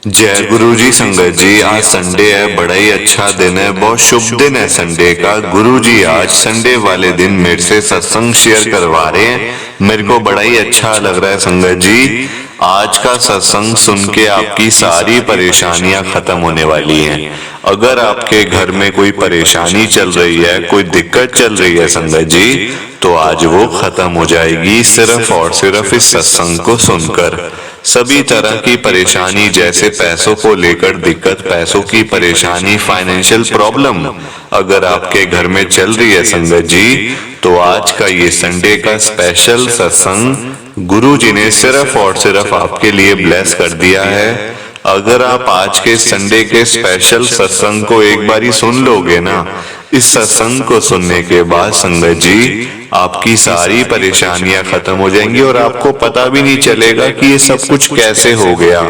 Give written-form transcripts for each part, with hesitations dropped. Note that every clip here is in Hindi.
जय गुरु जी। संगत जी, आज संडे है, बड़ा ही अच्छा दिन है, बहुत शुभ दिन है संडे का। गुरु जी आज संडे वाले दिन मेरे से सत्संग शेयर करवा रहे हैं, मेरे को बड़ा ही अच्छा लग रहा है। संगत जी, आज का सत्संग सुन के आपकी सारी परेशानियां खत्म होने वाली हैं। अगर आपके घर में कोई परेशानी चल रही है, कोई दिक्कत चल रही है संगत जी, तो आज वो खत्म हो जाएगी सिर्फ और सिर्फ इस सत्संग को सुनकर। सभी तरह की परेशानी, जैसे पैसों को लेकर दिक्कत, पैसों की परेशानी, फाइनेंशियल प्रॉब्लम अगर आपके घर में चल रही है संगत जी, तो आज का ये संडे का स्पेशल सत्संग गुरु जी ने सिर्फ और सिर्फ आपके लिए ब्लेस कर दिया है। अगर आप आज के संडे के स्पेशल सत्संग को एक बारी सुन लोगे ना, इस सत्संग को सुनने के बाद संगत जी आपकी सारी परेशानियां खत्म हो जाएंगी और आपको पता भी नहीं चलेगा कि ये सब कुछ कैसे हो गया।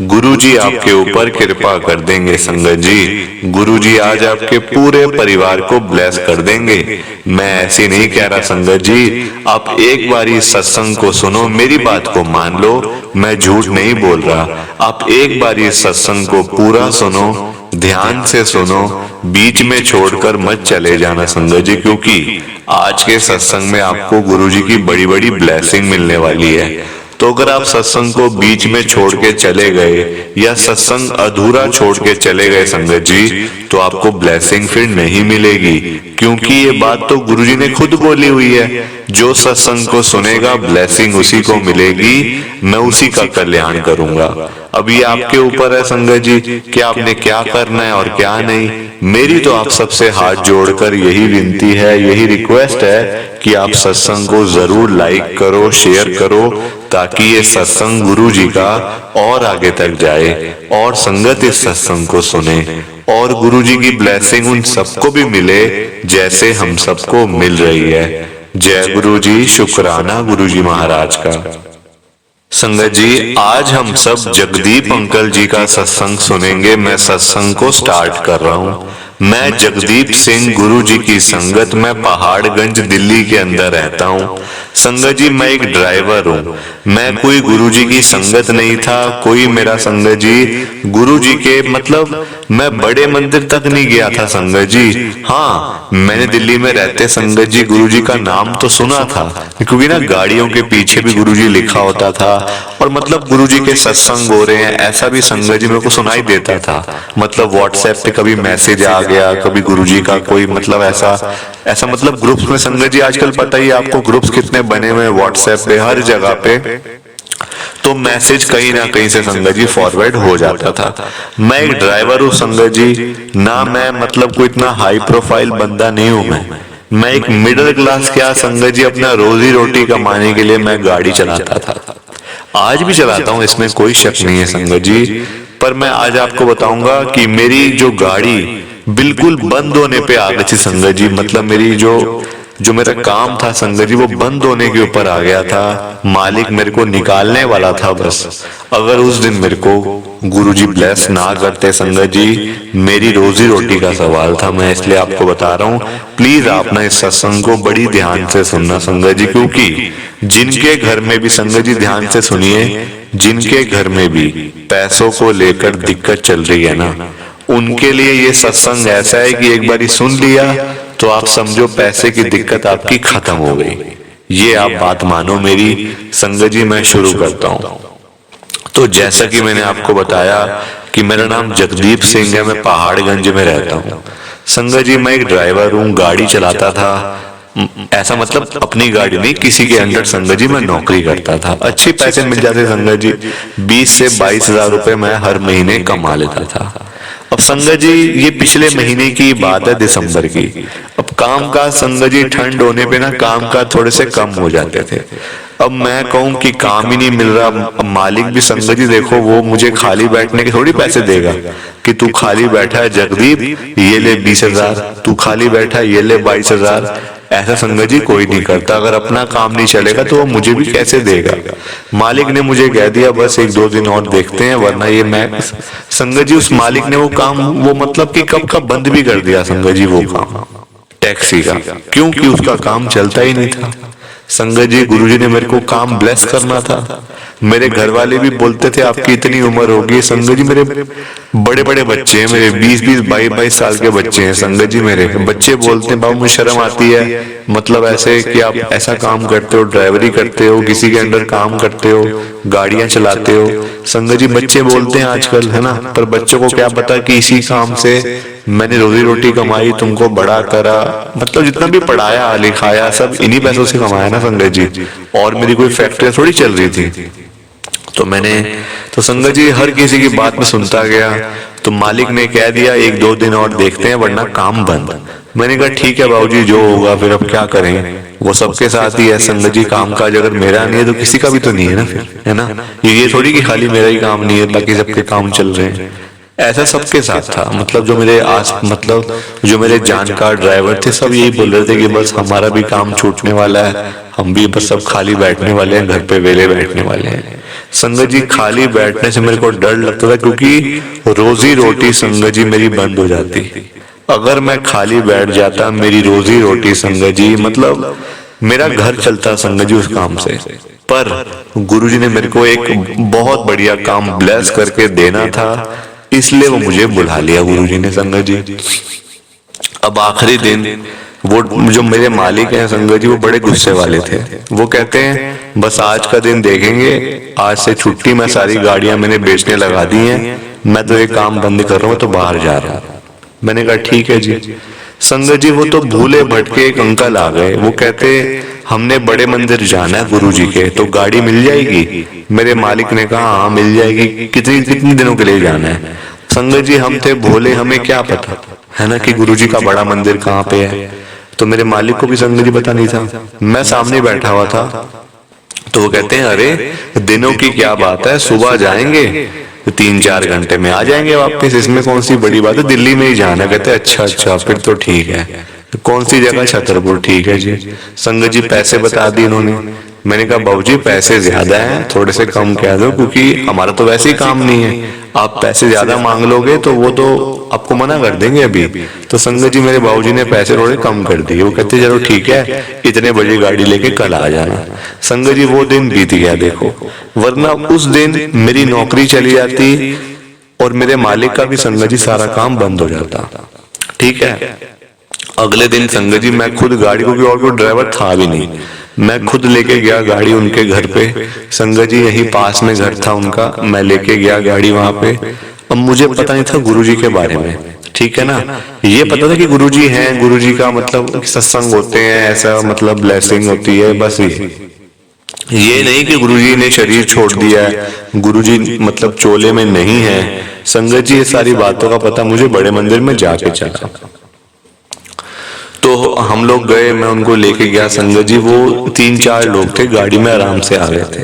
गुरु जी आपके ऊपर कृपा कर देंगे संगत जी। गुरु जी आज आपके पूरे परिवार को ब्लेस कर देंगे। मैं ऐसे नहीं कह रहा संगत जी, आप एक बारी सत्संग को सुनो, मेरी बात को मान लो, मैं झूठ नहीं बोल रहा। आप एक बारी सत्संग को पूरा सुनो, ध्यान से सुनो, बीच में छोड़कर मत चले जाना संगत जी, क्योंकि आज के सत्संग में आपको गुरु जी की बड़ी बड़ी ब्लेसिंग मिलने वाली है। तो अगर आप सत्संग को बीच में छोड़ के चले गए या सत्संग अधूरा छोड़ के चले गए संगत जी, तो आपको ब्लेसिंग फिर नहीं मिलेगी, क्योंकि ये बात तो गुरु जी ने खुद बोली हुई है, जो सत्संग को सुनेगा ब्लेसिंग उसी को मिलेगी, मैं उसी का कल्याण करूंगा। अभी आपके ऊपर है संगत जी कि आपने क्या करना है और क्या नहीं। मेरी तो आप सबसे हाथ जोड़कर यही विनती है, यही रिक्वेस्ट है कि आप सत्संग को जरूर लाइक करो, शेयर करो, ताकि ये सत्संग गुरु जी का और आगे तक जाए और संगत इस सत्संग को सुने और गुरु जी की ब्लेसिंग उन सबको भी मिले जैसे हम सबको मिल रही है। जय गुरु जी। शुक्राना गुरु जी महाराज का। संगत जी, आज हम सब जगदीप अंकल जी का सत्संग सुनेंगे। मैं सत्संग को स्टार्ट कर रहा हूँ। मैं जगदीप सिंह, गुरु जी की संगत में पहाड़गंज दिल्ली के अंदर रहता हूँ। संगत जी, मैं एक ड्राइवर हूँ, मैं कोई गुरु जी की संगत नहीं था, कोई मेरा संगत जी गुरु जी के मतलब मैं बड़े मंदिर तक नहीं गया था संगत जी। हाँ, मैंने दिल्ली में रहते संगत जी गुरु जी का नाम तो सुना था, क्योंकि ना गाड़ियों के पीछे भी गुरु जी लिखा होता था और मतलब गुरु जी के सत्संग हो रहे हैं ऐसा भी संगत जी मेरे को सुनाई देता था। मतलब व्हाट्सएप पे कभी मैसेज आ गया, कभी गुरु जी का कोई मतलब ऐसा मतलब ग्रुप्स में संगत जी आजकल पता ही आपको ग्रुप्स कितने बने हुए व्हाट्सएप पे, हर जगह पे, तो मैसेज कहीं ना कहीं से संगत जी फॉरवर्ड हो जाता था। मैं एक ड्राइवर हूँ संगत जी, ना मैं मतलब कोई इतना हाई प्रोफाइल बंदा नहीं हूँ। मैं एक मिडिल क्लास क्या संगत जी अपना रोजी रोटी कमाने के लिए मैं गाड़ी चलाता था, आज भी चलाता हूँ, इसमें कोई शक नहीं है संगत जी। पर मैं आज आपको बताऊंगा कि मेरी जो गाड़ी बिल्कुल बंद होने पे आ गई थी संगत जी। मतलब मेरी जो मेरा काम था संगत जी वो बंद होने के ऊपर आ गया था। मालिक मेरे को निकालने वाला था बस। अगर उस दिन मेरे को गुरुजी ब्लेस ना करते संगत जी, मेरी रोजी रोटी का सवाल था। मैं इसलिए आपको बता रहा हूँ, प्लीज आप ना इस सत्संग को बड़ी ध्यान से सुनना संगत जी, क्योंकि जिनके घर में भी संगत जी ध्यान से सुनिए, जिनके घर में भी पैसों को लेकर दिक्कत चल रही है ना, उनके लिए ये सत्संग ऐसा है कि एक बारी सुन लिया तो आप समझो पैसे की दिक्कत आपकी खत्म हो गई। ये आप बात मानो मेरी संगत जी। मैं शुरू करता हूँ। तो जैसा कि मैंने आपको बताया कि मेरा नाम जगदीप सिंह है, मैं पहाड़गंज में रहता हूँ संगत जी। मैं एक ड्राइवर हूँ, गाड़ी चलाता था, ऐसा मतलब अपनी गाड़ी नहीं, किसी के अंडर संगत जी मैं नौकरी करता था। अच्छे पैसे मिल जाते संगत जी, 20 से 22 हजार रुपए मैं हर महीने कमा लेता था। अब संगत जी ये पिछले महीने की बात है, दिसंबर की। अब काम का संगत जी ठंड होने पे ना काम का थोड़े से कम हो जाते थे। अब मैं कहूँ कि काम ही नहीं मिल रहा, अब मालिक भी संगत जी देखो वो मुझे खाली बैठने के थोड़ी पैसे देगा कि तू खाली बैठा है जगदीप ये ले 20 हजार, तू खाली बैठा है ये ले 22 हजार। ऐसा संगत जी कोई नहीं करता। अगर अपना काम नहीं चलेगा तो वो मुझे भी कैसे देगा। मालिक ने मुझे कह दिया बस 1-2 दिन और देखते हैं, वरना ये मैं संगत जी उस मालिक ने वो काम वो मतलब कि कब का बंद भी कर दिया संगत जी वो काम टैक्सी का, क्योंकि उसका काम चलता ही नहीं था। संगत जी गुरुजी ने मेरे को काम ब्लेस करना था। मेरे घर वाले भी बोलते थे आपकी इतनी उम्र होगी। संगत जी मेरे बड़े बड़े बच्चे हैं, मेरे 20-20 22-22 साल के बच्चे हैं। संगत जी मेरे बच्चे बोलते हैं बाबू मुझे शर्म आती है, मतलब ऐसे कि आप ऐसा काम करते हो, ड्राइवरी करते हो, किसी के अंडर काम करते हो, गाड़ियां चलाते हो। संगत जी बच्चे बोलते हैं आजकल, है ना, पर बच्चों को क्या पता कि इसी काम से मैंने रोजी रोटी कमाई, तुमको बड़ा करा, मतलब जितना भी पढ़ाया लिखाया सब इन्हीं पैसों से कमाया ना संगत जी। और मेरी कोई फैक्ट्री थोड़ी चल रही थी। तो संगत जी हर किसी की बात में सुनता गया। तो मालिक ने कह दिया 1-2 दिन और देखते हैं वरना काम बंद। मैंने कहा ठीक है बाबूजी जो होगा, फिर अब क्या करें, वो सबके साथ ही है संगत जी। काम काज अगर मेरा नहीं है तो किसी का भी तो नहीं है ना, फिर है ना, ये थोड़ी कि खाली मेरा ही काम नहीं है बाकी सबके काम चल रहे हैं। ऐसा सबके साथ था, मतलब जो मेरे मतलब जो मेरे जानकार ड्राइवर थे सब यही बोल रहे थे कि बस हमारा भी काम छूटने वाला है, हम भी बस सब खाली बैठने वाले हैं, घर पे वेले बैठने वाले हैं। संगत जी खाली बैठने से मेरे को डर लगता था, क्योंकि रोजी रोटी संगत जी मेरी बंद हो जाती। अगर मैं खाली बैठ जाता मेरी रोजी रोटी संगत जी, मतलब मेरा घर चलता संगत जी उस काम से। पर गुरुजी ने मेरे को एक बहुत बढ़िया काम ब्लेस करके देना था, इसलिए वो मुझे बुला लिया गुरुजी ने संगत जी। अब आखिरी दिन वो जो मेरे मालिक हैं संगत जी वो बड़े गुस्से वाले थे। वो कहते हैं बस आज का दिन देखेंगे, आज से छुट्टी, मैं सारी गाड़ियां मैंने बेचने लगा दी हैं, मैं तो ये काम बंद कर रहा हूँ, तो बाहर जा रहा हूँ। मैंने कहा ठीक है जी। संगत जी वो तो भूले भटके एक अंकल आ गए। वो कहते हमने बड़े मंदिर जाना है गुरुजी के, तो गाड़ी मिल जाएगी? मेरे मालिक ने कहा हाँ मिल जाएगी। कितनी दिनों के लिए जाना है? संगत जी हम थे भोले, हमें क्या पता है ना कि गुरुजी का बड़ा मंदिर कहाँ पे है। तो मेरे मालिक को भी संगत जी पता नहीं था, मैं सामने बैठा हुआ था। तो वो कहते हैं अरे दिनों की क्या बात है, सुबह जाएंगे 3-4 घंटे में आ जाएंगे वापस, इसमें कौन सी बड़ी बात है, दिल्ली में ही जाना। कहते अच्छा फिर तो ठीक है। कौन सी जगह? छतरपुर। ठीक है जी। संगत जी पैसे बता दी इन्होंने। मैंने कहा बाबूजी पैसे ज्यादा हैं, थोड़े से कम कह दो, क्योंकि हमारा तो वैसे ही काम नहीं है, आप पैसे ज्यादा मांग लोगे तो वो तो आपको मना कर देंगे अभी। तो संगत जी मेरे बाबूजी ने पैसे थोड़े कम कर दिए। वो कहते चलो ठीक है, इतने बजे गाड़ी लेके कल आ जाना। संगत जी वो दिन बीत गया देखो, वरना उस दिन मेरी नौकरी चली जाती और मेरे मालिक का भी संगत जी सारा काम बंद हो जाता। ठीक है, अगले दिन संगत जी मैं खुद गाड़ी, क्योंकि और कोई ड्राइवर था भी नहीं, मैं खुद लेके गया गाड़ी उनके घर पे। संगत जी यही पास में घर था उनका, मैं लेके गया गाड़ी वहां पे। अब मुझे पता नहीं था गुरुजी के बारे में, ठीक है ना, ये पता था कि गुरुजी हैं, गुरुजी का मतलब सत्संग होते हैं, ऐसा मतलब ब्लेसिंग होती है, बस ये नहीं कि गुरुजी ने शरीर छोड़ दिया है, गुरुजी मतलब चोले में नहीं है। संगत जी ये सारी बातों का पता मुझे बड़े मंदिर में जाके चला। तो हम लोग गए, मैं उनको लेके गया। संगत जी वो 3-4 लोग थे, गाड़ी में आराम से आ गए थे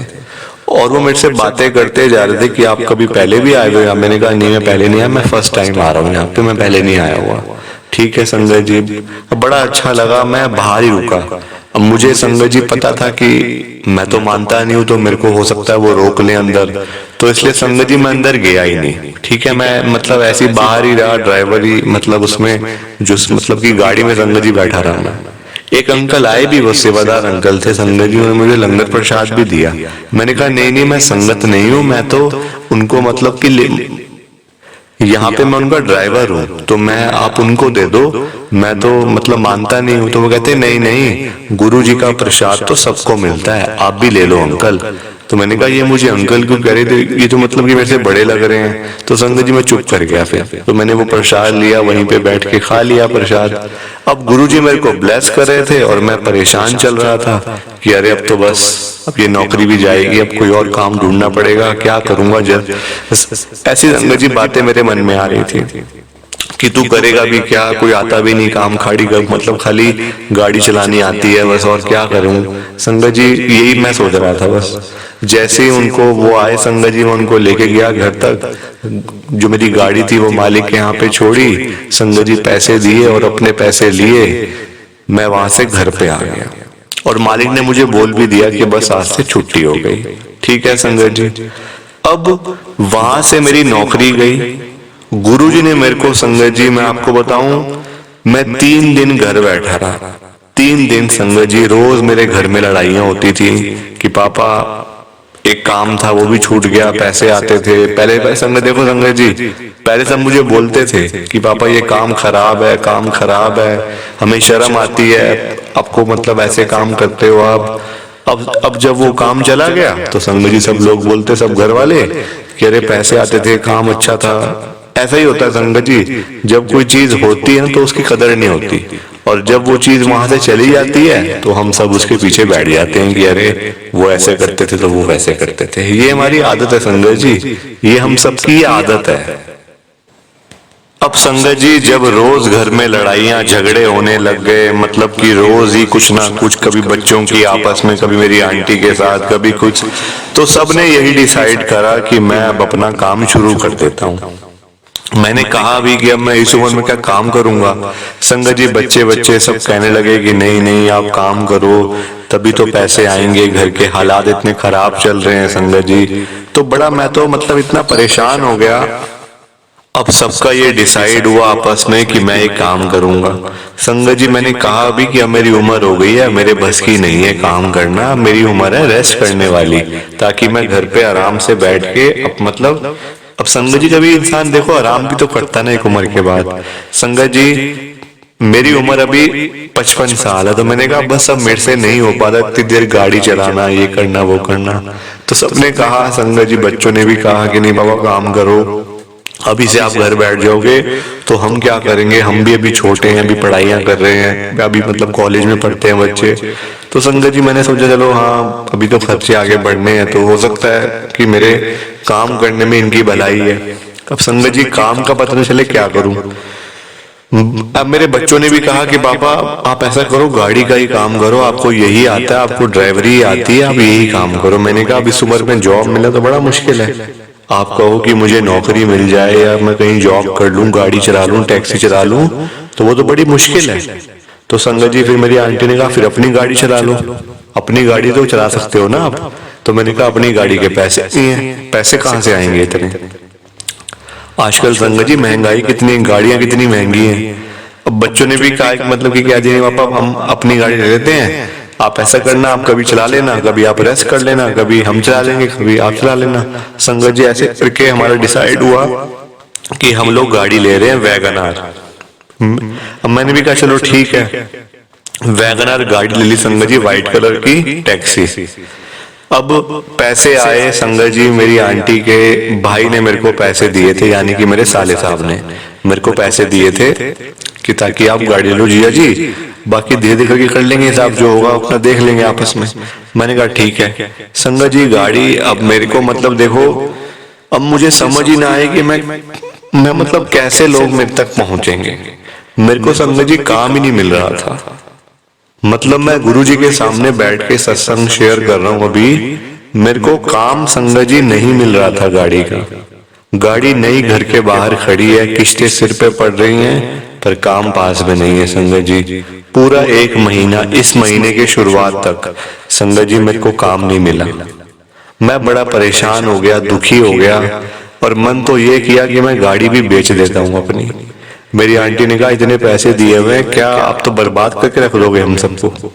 और वो मेरे से बातें करते जा रहे थे कि आप कभी पहले भी आए हुए? मैंने कहा नहीं मैं पहले नहीं आया, मैं फर्स्ट टाइम आ रहा हूँ यहाँ पे, मैं पहले नहीं आया हुआ। ठीक है संगत जी, बड़ा अच्छा लगा, मैं बाहर ही रुका। अब मुझे संगत जी पता था कि मैं तो मानता नहीं हूँ, तो मेरे को हो सकता है वो रोक ले अंदर, तो इसलिए संगत जी मैं अंदर गया ही नहीं। ठीक है, मैं मतलब ऐसे ही बाहर ही रहा, ड्राइवर ही मतलब उसमें जो मतलब की गाड़ी में संगत जी बैठा रहा मैं। एक अंकल आए भी, वो सेवादार अंकल थे संगत जी, उन्होंने मुझे लंगर प्रसाद भी दिया। मैंने कहा नहीं मैं संगत नहीं हूँ, मैं तो उनको मतलब कि यहाँ पे मैं उनका ड्राइवर हूँ, तो मैं आप उनको दे दो, मैं तो मतलब मानता नहीं हूँ। तो वो कहते नहीं गुरु जी का प्रसाद तो सबको मिलता है, आप भी ले लो अंकल। तो मैंने कहा ये मुझे अंकल क्यों कह रहे थे, ये तो मतलब कि मेरे से बड़े लग रहे हैं। तो संगत जी मैं चुप कर गया फिर। तो मैंने वो प्रसाद लिया, वहीं पे बैठ के खा लिया प्रसाद। अब गुरु जी मेरे को ब्लेस कर रहे थे और मैं परेशान चल रहा था कि अरे अब तो बस अब ये नौकरी भी जाएगी, अब कोई और काम ढूंढना पड़ेगा, क्या करूंगा। जब ऐसी संगत जी बातें मेरे मन में आ रही थी कि तू करेगा भी क्या, कोई आता भी नहीं काम, खाड़ी का मतलब खाली गाड़ी चलानी आती है बस, और क्या करूं। संगत जी यही मैं सोच रहा था बस। जैसे ही उनको वो आए संगत जी, मैं उनको लेके गया घर तक, जो मेरी गाड़ी थी वो मालिक के यहाँ पे छोड़ी। संगत जी पैसे दिए और अपने पैसे लिए मैं वहां से घर पे आ गया और मालिक ने मुझे बोल भी दिया कि बस आज से छुट्टी हो गई। ठीक है संगत जी, अब वहां से मेरी नौकरी गई। गुरुजी ने मेरे को संगत जी मैं आपको बताऊं, मैं 3 दिन घर बैठा रहा। 3 दिन संगत जी रोज मेरे घर में लड़ाइयाँ होती थी कि पापा एक काम था वो भी छूट गया, पैसे आते थे पहले संगत देखो संगत जी, पहले सब मुझे बोलते थे कि पापा ये काम खराब है, काम खराब है, हमें शर्म आती है, आपको मतलब ऐसे काम करते हो आप। अब जब वो काम चला गया तो संगत जी सब लोग बोलते, सब घर वाले कि अरे पैसे आते थे, काम अच्छा था। ऐसा ही होता है संगत जी, जब कोई चीज होती है तो उसकी कदर नहीं होती, और जब वो चीज वहां से चली जाती है तो हम सब उसके पीछे बैठ जाते हैं कि अरे वो ऐसे करते थे तो वो वैसे करते थे। ये हमारी आदत है संगत जी, ये हम सबकी आदत है। अब संगत जी जब रोज घर में लड़ाइयाँ झगड़े होने लग गए, मतलब कि रोज ही कुछ ना कुछ, कभी बच्चों की आपस में, कभी मेरी आंटी के साथ, कभी कुछ, तो सबने यही डिसाइड करा कि मैं अब अपना काम शुरू कर देता हूँ। मैंने कहा भी कि अब मैं इस उम्र में क्या काम करूंगा। संगत जी बच्चे सब कहने लगे कि नहीं नहीं आप काम करो, तभी तो पैसे आएंगे, घर के हालात इतने खराब चल रहे हैं संगत जी। तो बड़ा मैं तो मतलब इतना परेशान हो गया। अब सबका ये डिसाइड हुआ आपस में कि मैं एक काम करूंगा। संगत जी मैंने कहा भी कि अब मेरी उम्र हो गई है, मेरे बस की नहीं है काम करना, मेरी उम्र है रेस्ट करने वाली, ताकि मैं घर पे आराम से बैठ के मतलब अब संगत जी कभी इंसान देखो आराम भी तो करता ना एक उम्र के बाद। संगत जी मेरी उम्र अभी 55 साल है, तो मैंने कहा बस अब मेरे से नहीं हो पाता इतनी देर गाड़ी चलाना, ये करना वो करना। तो सबने कहा, संगत जी बच्चों ने भी कहा कि नहीं बाबा काम करो, अभी से आप घर बैठ जाओगे तो हम क्या करेंगे, हम भी अभी छोटे हैं, अभी पढ़ाइयाँ कर रहे हैं, अभी मतलब कॉलेज में पढ़ते हैं बच्चे। तो संगत जी मैंने सोचा चलो हाँ अभी तो खर्चे आगे बढ़ने हैं, तो हो सकता है कि मेरे काम करने में इनकी भलाई है। अब संगत जी काम का पता नहीं चले क्या करूं। अब मेरे बच्चों ने भी कहा कि पापा आप ऐसा करो गाड़ी का ही काम करो, आपको यही आता है, आपको ड्राइवरी आती है, आप यही काम करो। मैंने कहा अब इस उम्र में जॉब मिला तो बड़ा मुश्किल है, आप कहो कि मुझे नौकरी मिल जाए या मैं कहीं जॉब कर लूं, गाड़ी चला लूं, टैक्सी चला लूं, तो वो तो बड़ी मुश्किल है। तो संगत जी फिर मेरी आंटी ने कहा फिर अपनी गाड़ी चला लो, अपनी गाड़ी तो चला सकते हो ना आप। तो मैंने कहा अपनी गाड़ी के पैसे नहीं है, पैसे कहाँ से आएंगे इतने, आजकल संगत जी महंगाई कितनी, गाड़ियां कितनी महंगी हैं। अब बच्चों ने भी कहा कि मतलब कि क्या जी पापा हम अपनी गाड़ी ले लेते हैं, आप ऐसा करना आप कभी चला लेना, कभी आप रेस्ट कर लेना, कभी हम चला लेंगे, कभी आप चला लेना। संगत जी ऐसे करके हमारा डिसाइड हुआ कि हम लोग गाड़ी ले रहे हैं वैगनआर। अब मैंने भी कहा चलो ठीक है, वैगनआर गाड़ी ले ली संगत जी, व्हाइट कलर की टैक्सी। अब पैसे आए संगत जी, मेरी आंटी के भाई ने मेरे को पैसे दिए थे, यानी कि मेरे साले साहब ने मेरे को पैसे दिए थे कि ताकि आप गाड़ी लो जिया जी, बाकी धीरे धीरे करके कर लेंगे हिसाब, जो होगा अपना देख लेंगे आपस में। मैंने कहा ठीक है। संगत जी गाड़ी अब मेरे को मतलब देखो, अब मुझे समझ ही ना आए कि मैं मतलब कैसे लोग मेरे तक पहुंचेंगे। मेरे को संगत जी काम ही नहीं मिल रहा था, मतलब मैं गुरुजी के सामने बैठ के सत्संग शेयर कर रहा हूँ, अभी मेरे को काम संगत जी नहीं मिल रहा था गाड़ी का। गाड़ी नई घर के बाहर खड़ी है, किस्तें सिर पे पड़ रही हैं, पर काम पास में नहीं है संगत जी। पूरा 1 महीना, इस महीने के शुरुआत तक संगत जी मेरे को काम नहीं मिला। मैं बड़ा परेशान हो गया, दुखी हो गया, और मन तो ये किया कि मैं गाड़ी भी बेच देता हूँ अपनी। मेरी आंटी ने कहा इतने पैसे दिए हुए हैं, क्या आप तो बर्बाद करके रख दोगे हम सबको,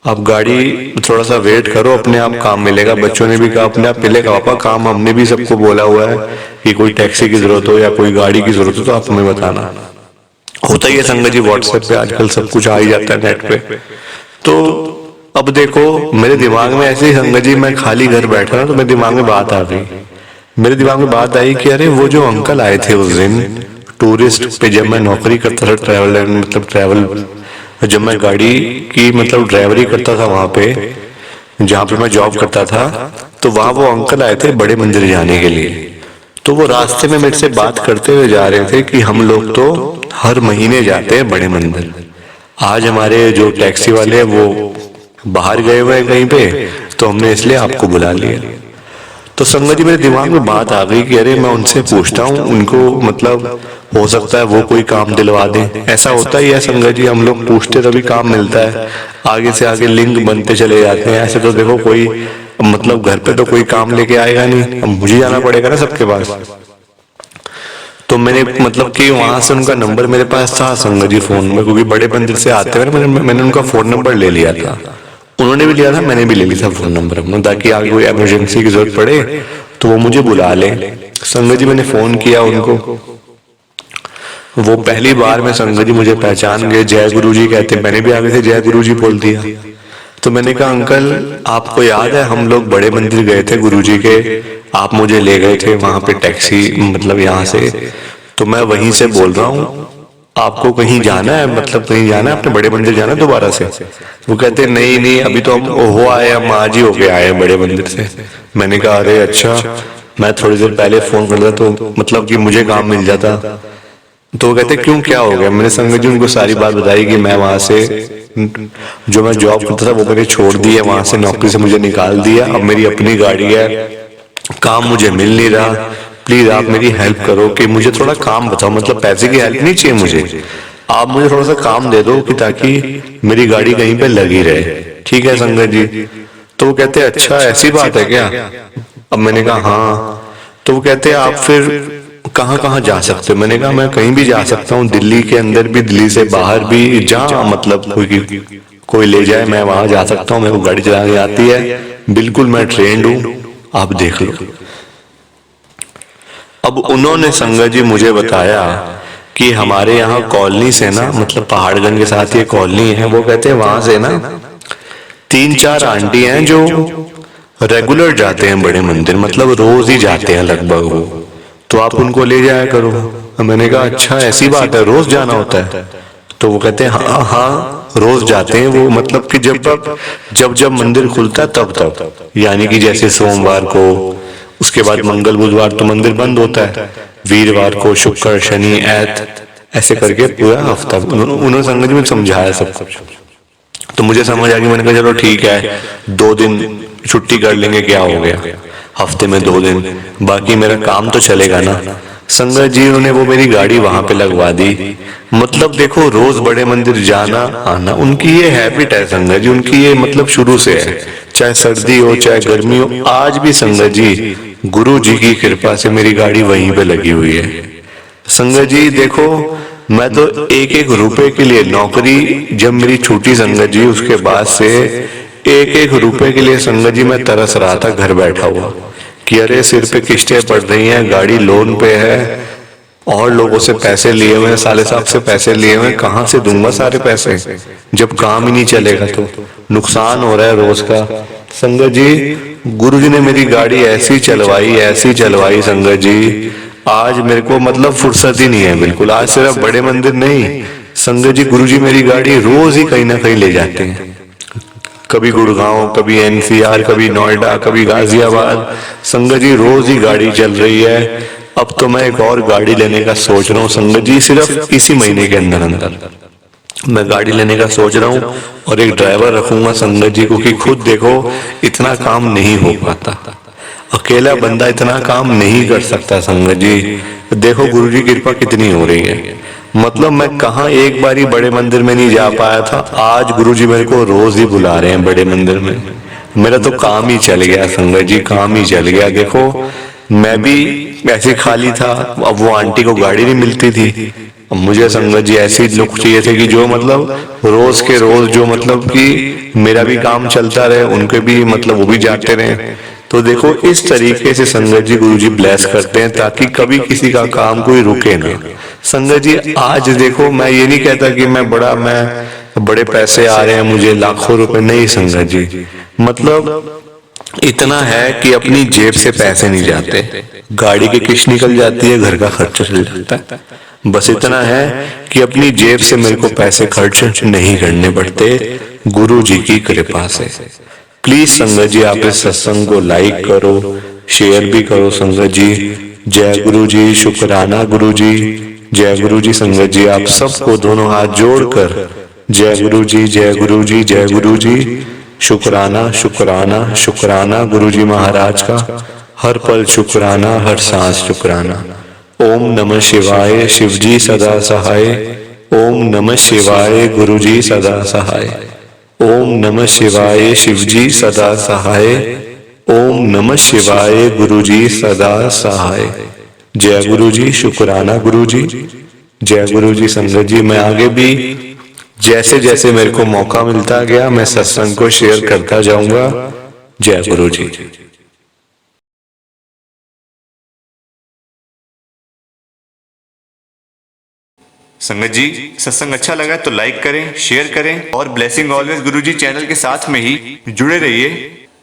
आप गाड़ी थोड़ा सा वेट करो, अपने आप काम मिलेगा। बच्चों ने भी कहा अपने आप मिलेगा पापा काम, हमने भी सबको बोला हुआ है कि कोई टैक्सी की जरूरत हो या कोई गाड़ी की जरूरत हो तो आप हमें बताना। होता ही है संगत जी, व्हाट्सएप पे आजकल सब कुछ आ ही जाता है नेट पे। तो अब देखो मेरे दिमाग में ऐसे ही संगत जी, मैं खाली घर बैठा ना तो मेरे दिमाग में बात आ गई, मेरे दिमाग में बात आई कि अरे वो जो अंकल आए थे उस दिन टूरिस्ट पे, जब मैं नौकरी करता था ट्रैवल जब मैं गाड़ी की मतलब ड्राइवरी करता था वहां पे जहाँ पे मैं जॉब करता था, तो वहां वो अंकल आए थे बड़े मंदिर जाने के लिए। तो वो रास्ते में मेरे से बात करते हुए जा रहे थे कि हम लोग तो हर महीने जाते हैं बड़े मंदिर, आज हमारे जो टैक्सी वाले हैं वो बाहर गए हुए हैं कहीं पे, तो हमने इसलिए आपको बुला लिया। तो संगत जी मेरे दिमाग में बात आ गई कि अरे मैं उनसे पूछता हूँ, उनको मतलब हो सकता है वो कोई काम दिलवा दें। ऐसा होता ही है संगत जी, हम लोग पूछते तभी काम मिलता है, आगे से आगे लिंक बनते चले जाते हैं। ऐसे तो देखो कोई मतलब घर पे तो कोई काम लेके आएगा नहीं, अब मुझे जाना पड़ेगा ना सबके पास। तो मैंने मतलब कि वहां से उनका नंबर मेरे पास था संगत जी फोन में, क्योंकि बड़े मंदिर से आते हुए मैंने उनका फोन नंबर ले लिया था। उन्होंने भी लिया था, मैंने भी ले लिया था फोन नंबर अपना, ताकि आगे कोई इमरजेंसी की जरूरत पड़े तो वो मुझे बुला ले। संगत जी मैंने फोन किया उनको, वो पहली बार में संगत जी मुझे पहचान गए, जय गुरु जी कहते, मैंने भी आगे से जय गुरु जी बोल दिया। तो मैंने कहा अंकल आपको याद है हम लोग बड़े मंदिर गए थे गुरु जी के, आप मुझे ले गए थे वहां पे टैक्सी मतलब यहाँ से, तो मैं वहीं से बोल रहा हूँ, आपको कहीं जाना है, मतलब कहीं जाना है, अपने बड़े मंदिर जाना है दोबारा से? वो कहते नहीं नहीं अभी तो हम हो आए, हम आज ही होके आए हैं बड़े मंदिर से। मैंने कहा अरे अच्छा, मैं थोड़ी देर पहले फोन करता तो मतलब कि मुझे काम मिल जाता। तो वो कहते क्यों क्या हो गया? मैंने संगत जी उनको सारी बात बताई कि मैं वहां से जो मैं जॉब करता था वो मैंने छोड़ दी है, वहां से नौकरी से मुझे निकाल दिया, अब मेरी अपनी गाड़ी है, काम मुझे मिल नहीं रहा, प्लीज आप मेरी हेल्प करो कि मुझे थोड़ा काम बताओ, मतलब पैसे की हेल्प नहीं चाहिए मुझे, आप मुझे थोड़ा सा काम दे दो कि ताकि मेरी गाड़ी कहीं पे लगी रहे। ठीक है संगत जी? तो वो कहते अच्छा ऐसी बात है क्या? अब मैंने कहा हाँ। तो वो कहते आप फिर कहाँ कहाँ जा सकते हो? मैंने कहा मैं कहीं भी जा सकता हूँ, दिल्ली के अंदर भी, दिल्ली से बाहर भी, जहाँ मतलब कोई ले जाए मैं वहां जा सकता हूँ, मेरे को गाड़ी चलानी आती है, बिल्कुल मैं ट्रेंड हूँ, आप देख लो। अब उन्होंने संगत जी मुझे बताया कि हमारे यहाँ कॉलोनी से ना, मतलब पहाड़गंज के साथ ये कॉलोनी है, वो कहते हैं वहां से ना 3-4 आंटी हैं जो रेगुलर जाते हैं बड़े मंदिर, मतलब रोज ही जाते हैं लगभग वो, तो आप उनको ले जाया करो। मैंने कहा अच्छा ऐसी बात है, रोज जाना होता है? तो वो कहते हैं हाँ हाँ रोज जाते हैं वो, मतलब कि जब मंदिर खुलता है तब तब, यानी कि जैसे सोमवार को, उसके बाद मंगल बुधवार तो मंदिर बंद होता है, वीरवार को, शुक्र शनि ऐत, ऐसे करके पूरा हफ्ता। उन्होंने संगत जी में समझाया सब कुछ, तो मुझे समझ आ गई। मैंने कहा चलो ठीक है 2 दिन छुट्टी कर लेंगे, क्या हो गया, हफ्ते में 2 दिन, बाकी मेरा काम तो चलेगा ना। संगत जी उन्होंने वो मेरी गाड़ी वहां पे लगवा दी। मतलब देखो रोज बड़े मंदिर जाना आना उनकी ये हैबिट है संगत जी, उनकी ये मतलब शुरू से है, चाहे सर्दी हो चाहे गर्मी हो। आज भी संगत जी गुरु जी की कृपा से मेरी गाड़ी वहीं पे लगी हुई है। संगत जी देखो मैं तो 1-1 रुपए के लिए, नौकरी जब मेरी छूटी संगत जी उसके बाद से 1-1 रुपए के लिए संगत जी मैं तरस रहा था घर बैठा हुआ, कि अरे सिर पे किस्तें पड़ रही हैं, गाड़ी लोन पे है, और लोगों से पैसे लिए हुए हैं, साले साहब से पैसे लिए हुए हैं, कहाँ से दूंगा सारे पैसे जब काम ही नहीं चलेगा, तो नुकसान हो रहा है रोज का। संगत जी गुरुजी ने मेरी गाड़ी ऐसी चलवाई संगत जी, आज मेरे को मतलब फुर्सत ही नहीं है बिल्कुल। आज सिर्फ बड़े मंदिर नहीं संगत जी, गुरुजी मेरी गाड़ी रोज ही कहीं ना कहीं ले जाते हैं, कभी गुड़गांव, कभी एनसीआर, कभी नोएडा, कभी गाजियाबाद। संगत जी रोज ही गाड़ी चल रही है। अब तो मैं एक और गाड़ी लेने का सोच रहा हूँ संगत जी, सिर्फ इसी महीने के अंदर अंदर मैं गाड़ी लेने का सोच रहा हूँ, और एक ड्राइवर रखूंगा संगत जी, क्योंकि खुद देखो इतना काम नहीं हो पाता, अकेला बंदा इतना काम नहीं कर सकता संगत जी। देखो गुरु जी की कृपा कितनी हो रही है, मतलब मैं कहाँ एक बारी बड़े मंदिर में नहीं जा पाया था, आज गुरु जी मेरे को रोज ही बुला रहे हैं बड़े मंदिर में। मेरा तो काम ही चल गया संगत जी, काम ही चल गया। देखो मैं भी ऐसे खाली था, अब वो आंटी को गाड़ी नहीं मिलती थी, अब मुझे संगत जी ऐसे लोग चाहिए थे कि जो मतलब रोज के रोज, जो मतलब कि मेरा भी काम चलता रहे, उनके भी मतलब वो भी जाते रहे। तो देखो इस तरीके से संगत जी गुरुजी ब्लेस करते हैं, ताकि कभी किसी का काम कोई रुके ना। संगत जी आज देखो मैं ये नहीं कहता कि मैं बड़े पैसे आ रहे हैं मुझे, लाखों रुपए, नहीं संगत जी, मतलब इतना है कि अपनी जेब से पैसे नहीं जाते, गाड़ी की किस्त निकल जाती है, घर का खर्चा चल जाता है, बस इतना है कि अपनी जेब से मेरे को पैसे खर्च नहीं करने पड़ते गुरु जी की कृपा से। प्लीज संगत जी आप इस सत्संग को लाइक करो, शेयर भी करो संगत जी। जय गुरु जी, शुक्राना गुरु जी, जय गुरु जी। संगत जी आप सबको दोनों हाथ जोड़कर जय गुरु जी, जय गुरु जी, जय गुरु जी। शुक्राना शुक्राना शुक्राना गुरु जी महाराज का, हर पल शुक्राना, हर सांस शुक्राना। ओम नमः शिवाय, शिव जी सदा सहाय। ओम नमः शिवाय, गुरु जी सदा सहाय। ओम नमः शिवाय, शिव जी सदा सहाय। ओम नमः शिवाय, गुरु जी सदा सहाय। जय गुरु जी, शुक्राना गुरु जी। जय गुरु जी संगत जी। मैं आगे भी जैसे जैसे मेरे को मौका मिलता गया मैं सत्संग को शेयर करता जाऊंगा। जय गुरु जी। संगत जी, सत्संग अच्छा लगा तो लाइक करें, शेयर करें और ब्लेसिंग ऑलवेज गुरुजी चैनल के साथ में ही जुड़े रहिए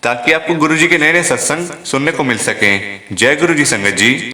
ताकि आपको गुरुजी के नए नए सत्संग सुनने को मिल सकें। जय गुरु जी संगत जी।